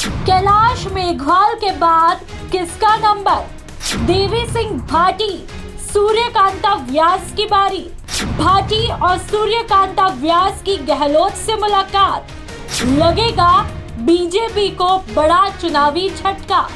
कैलाश मेघवाल के बाद किसका नंबर? देवी सिंह भाटी, सूर्यकांता व्यास की बारी। भाटी और सूर्यकांता व्यास की गहलोत से मुलाकात, लगेगा बीजेपी को बड़ा चुनावी झटका।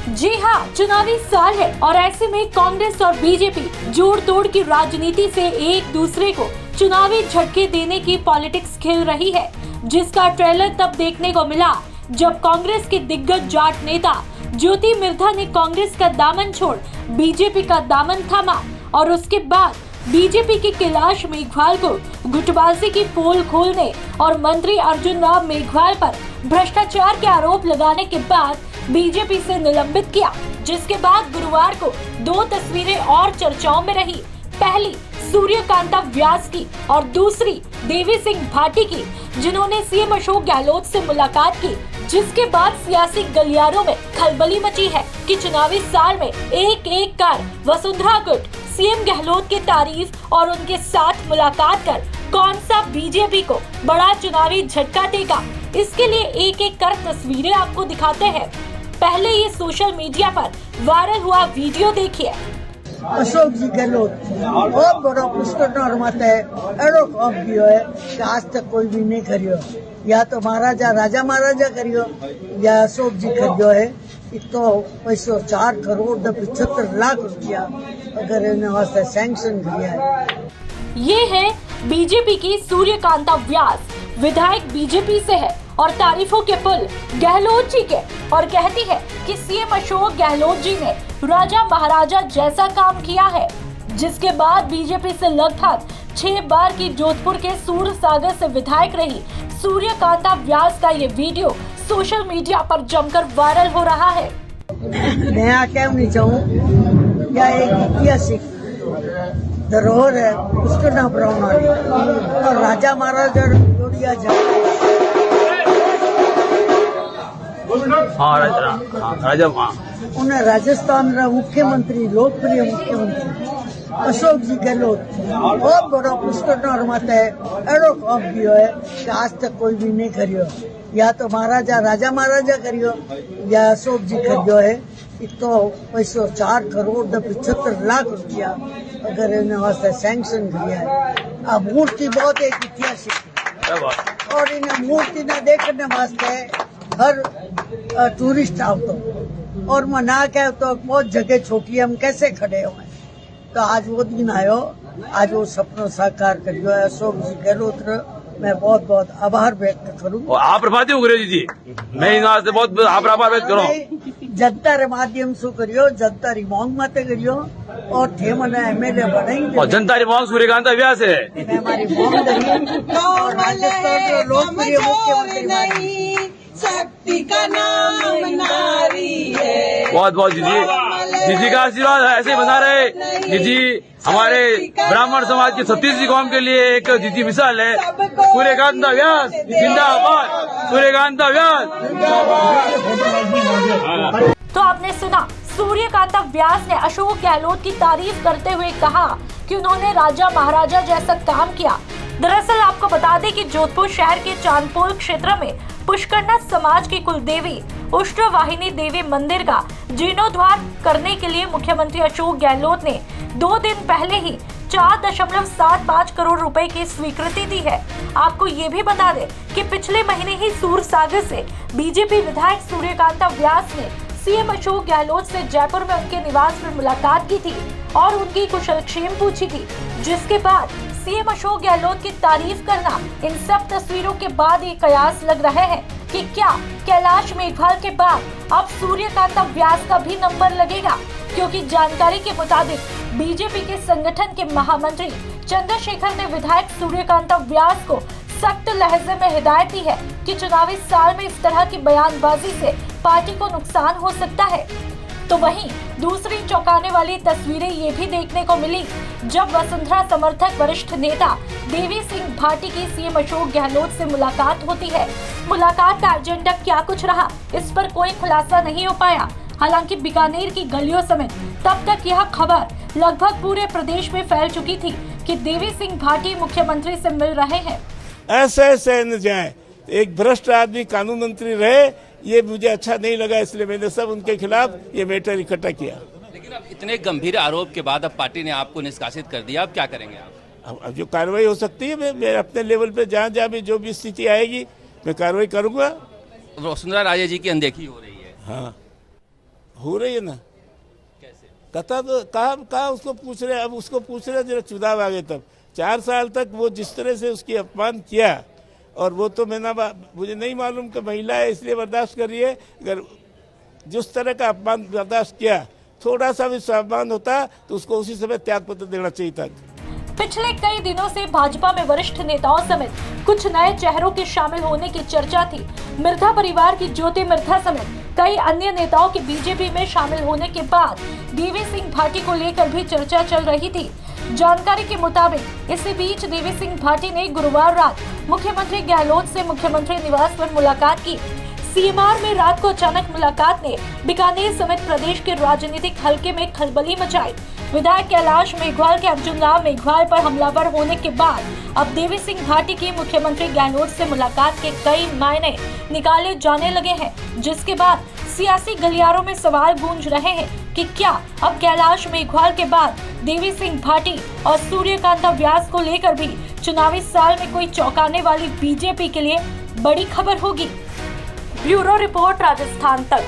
जी हाँ, चुनावी साल है और ऐसे में कांग्रेस और बीजेपी जोड़ तोड़ की राजनीति से एक दूसरे को चुनावी झटके देने की पॉलिटिक्स खेल रही है, जिसका ट्रेलर तब देखने को मिला जब कांग्रेस के दिग्गज जाट नेता ज्योति मिर्धा ने कांग्रेस का दामन छोड़ बीजेपी का दामन थामा और उसके बाद बीजेपी के कैलाश मेघवाल को गुटबाजी की पोल खोलने और मंत्री अर्जुन राम मेघवाल पर भ्रष्टाचार के आरोप लगाने के बाद बीजेपी से निलंबित किया। जिसके बाद गुरुवार को दो तस्वीरें और चर्चाओं में रही। पहली सूर्यकांता व्यास की और दूसरी देवी सिंह भाटी की, जिन्होंने सीएम अशोक गहलोत से मुलाकात की, जिसके बाद सियासी गलियारों में खलबली मची है कि चुनावी साल में एक एक कर वसुंधरा गुट सीएम गहलोत की तारीफ और उनके साथ मुलाकात कर कौन सा बीजेपी को बड़ा चुनावी झटका देगा। इसके लिए एक एक कर तस्वीरें आपको दिखाते हैं। पहले ये सोशल मीडिया पर वायरल हुआ वीडियो देखिए। अशोक जी गहलोत बहुत बड़ा पुष्कर और मत है, एडो कॉप दियो है कि आज तक कोई भी नहीं करियो, या तो महाराजा राजा महाराजा करियो या अशोक जी करियो है। इतो पैसो 4 करोड़ 75 लाख रुपया अगर इन वास्ते सैंक्शन किया है। ये है बीजेपी की सूर्यकांता व्यास, विधायक बीजेपी से है और तारीफों के पुल गहलोत जी के, और कहती है कि सीएम अशोक गहलोत जी ने राजा महाराजा जैसा काम किया है। जिसके बाद बीजेपी से लगभग 6 बार की जोधपुर के सूरसागर से विधायक रही सूर्यकांता व्यास का ये वीडियो सोशल मीडिया पर जमकर वायरल हो रहा है। नया क्यों नहीं चाहूँ, या एक ऐतिहासिक धरोहर है उसको ना बनाना और राजा महाराजा जोड़िया जाए। राजा उन्हें राजस्थान का मुख्यमंत्री, लोकप्रिय मुख्यमंत्री अशोक जी गहलोत बहुत बड़ा पुष्कर और मत है, एडो कॉप दियो है कि आज तक कोई भी नहीं करियो, या तो महाराजा राजा महाराजा करियो या अशोक जी करियो है। इतो पैसो 4 करोड़ 75 लाख रुपया अगर इन वास्ते सैंक्शन किया है। अब मूर्ति बहुत एक ऐतिहासिक और इन मूर्ति ने देखने वास्ते हर टूरिस्ट आवतो और मैं ना कह तो बहुत जगह छोटी हम कैसे खड़े हुए। तो आज वो दिन आयो, आज वो सपनों साकार करियो है अशोक जी गहलोत। मैं बहुत बहुत आभार व्यक्त करूँ। आप प्रभाती हो जी, मैं इन वास्ते बहुत आभार व्यक्त करूँ। जनता रे माध्यम से करियो, जनता री मांग मत करियो और थे मना एमएलए बनाएंगे और जनता री मांग सूर्यकांता व्यास है। हमारी मांग लोकप्रिय मुख्यमंत्री शक्ति का नाम नारी है। बहुत बहुत दीदी का आशीर्वाद ऐसे ही बना रहे। दीदी हमारे ब्राह्मण समाज की 36 कौम के लिए एक दीदी मिसाल है। सूर्यकांता व्यास जिंदाबाद, सूर्यकांता व्यास। तो आपने सुना, सूर्यकांता व्यास ने अशोक गहलोत की तारीफ करते हुए कहा कि उन्होंने राजा महाराजा जैसा काम किया। दरअसल आपको बता दें कि जोधपुर शहर के चांदपोल क्षेत्र में पुष्करना समाज की कुलदेवी उष्टवाहिनी देवी मंदिर का जीर्णोद्धार करने के लिए मुख्यमंत्री अशोक गहलोत ने 2 दिन पहले ही 4.75 करोड़ रुपए की स्वीकृति दी है। आपको ये भी बता दें कि पिछले महीने ही सूरसागर से बीजेपी विधायक सूर्यकांता व्यास ने सीएम अशोक गहलोत से जयपुर में उनके निवास में मुलाकात की थी और उनकी कुशलक्षेम पूछी थी। जिसके बाद सीएम अशोक गहलोत की तारीफ करना, इन सब तस्वीरों के बाद ये कयास लग रहे हैं कि क्या कैलाश मेघवाल के बाद अब सूर्यकांता व्यास का भी नंबर लगेगा, क्योंकि जानकारी के मुताबिक बीजेपी के संगठन के महामंत्री चंद्रशेखर ने विधायक सूर्यकांता व्यास को सख्त लहजे में हिदायत दी है कि चुनावी साल में इस तरह की बयानबाजी से पार्टी को नुकसान हो सकता है। तो वहीं दूसरी चौंकाने वाली तस्वीरें ये भी देखने को मिली जब वसुंधरा समर्थक वरिष्ठ नेता देवी सिंह भाटी की सीएम अशोक गहलोत से मुलाकात होती है। मुलाकात का एजेंडा क्या कुछ रहा, इस पर कोई खुलासा नहीं हो पाया। हालांकि बीकानेर की गलियों समेत तब तक यह खबर लगभग पूरे प्रदेश में फैल चुकी थी कि देवी सिंह भाटी मुख्यमंत्री से मिल रहे हैं। ऐसे न जाए एक भ्रष्ट आदमी कानून मंत्री रहे, ये मुझे अच्छा नहीं लगा, इसलिए मैंने सब उनके खिलाफ ये मैटर इकट्ठा किया। लेकिन अब इतने गंभीर आरोप के बाद अब पार्टी ने आपको निष्कासित कर दिया, अब क्या करेंगे आप? अब जो कार्रवाई हो सकती है मैं अपने लेवल पे जहाँ भी जो भी स्थिति आएगी मैं कार्रवाई करूंगा। वसुंधरा राजे जी की अनदेखी हो रही है। हाँ हो रही है ना, कैसे? कथा तो कहा उसको पूछ रहे, अब उसको पूछ रहे जरा चुनाव आ गए तब। 4 साल तक वो जिस तरह से उसकी अपमान किया, और वो तो मुझे नहीं मालूम कि महिला है इसलिए बर्दाश्त कर रही है। अगर जिस तरह का अपमान बर्दाश्त किया, थोड़ा सा भी सम्मान होता तो उसको उसी समय त्यागपत्र देना चाहिए था। पिछले कई दिनों से भाजपा में वरिष्ठ नेताओं समेत कुछ नए चेहरों के शामिल होने की चर्चा थी। मिर्धा परिवार की ज्योति मिर्धा समेत कई अन्य नेताओं के बीजेपी में शामिल होने के बाद देवी सिंह भाटी को लेकर भी चर्चा चल रही थी। जानकारी के मुताबिक इसी बीच देवी सिंह भाटी ने गुरुवार रात मुख्यमंत्री गहलोत से मुख्यमंत्री निवास पर मुलाकात की। सीएमआर में रात को अचानक मुलाकात ने बीकानेर समेत प्रदेश के राजनीतिक हलके में खलबली मचाई। विधायक कैलाश मेघवाल के अर्जुन राम मेघवाल पर हमलावर होने के बाद अब देवी सिंह भाटी की मुख्यमंत्री गहलोत से मुलाकात के कई मायने निकाले जाने लगे हैं, जिसके बाद सियासी गलियारों में सवाल गूंज रहे हैं कि क्या अब कैलाश मेघवाल के बाद देवी सिंह भाटी और सूर्यकांता व्यास को लेकर भी चुनावी साल में कोई चौंकाने वाली बीजेपी के लिए बड़ी खबर होगी। ब्यूरो रिपोर्ट, राजस्थान तक।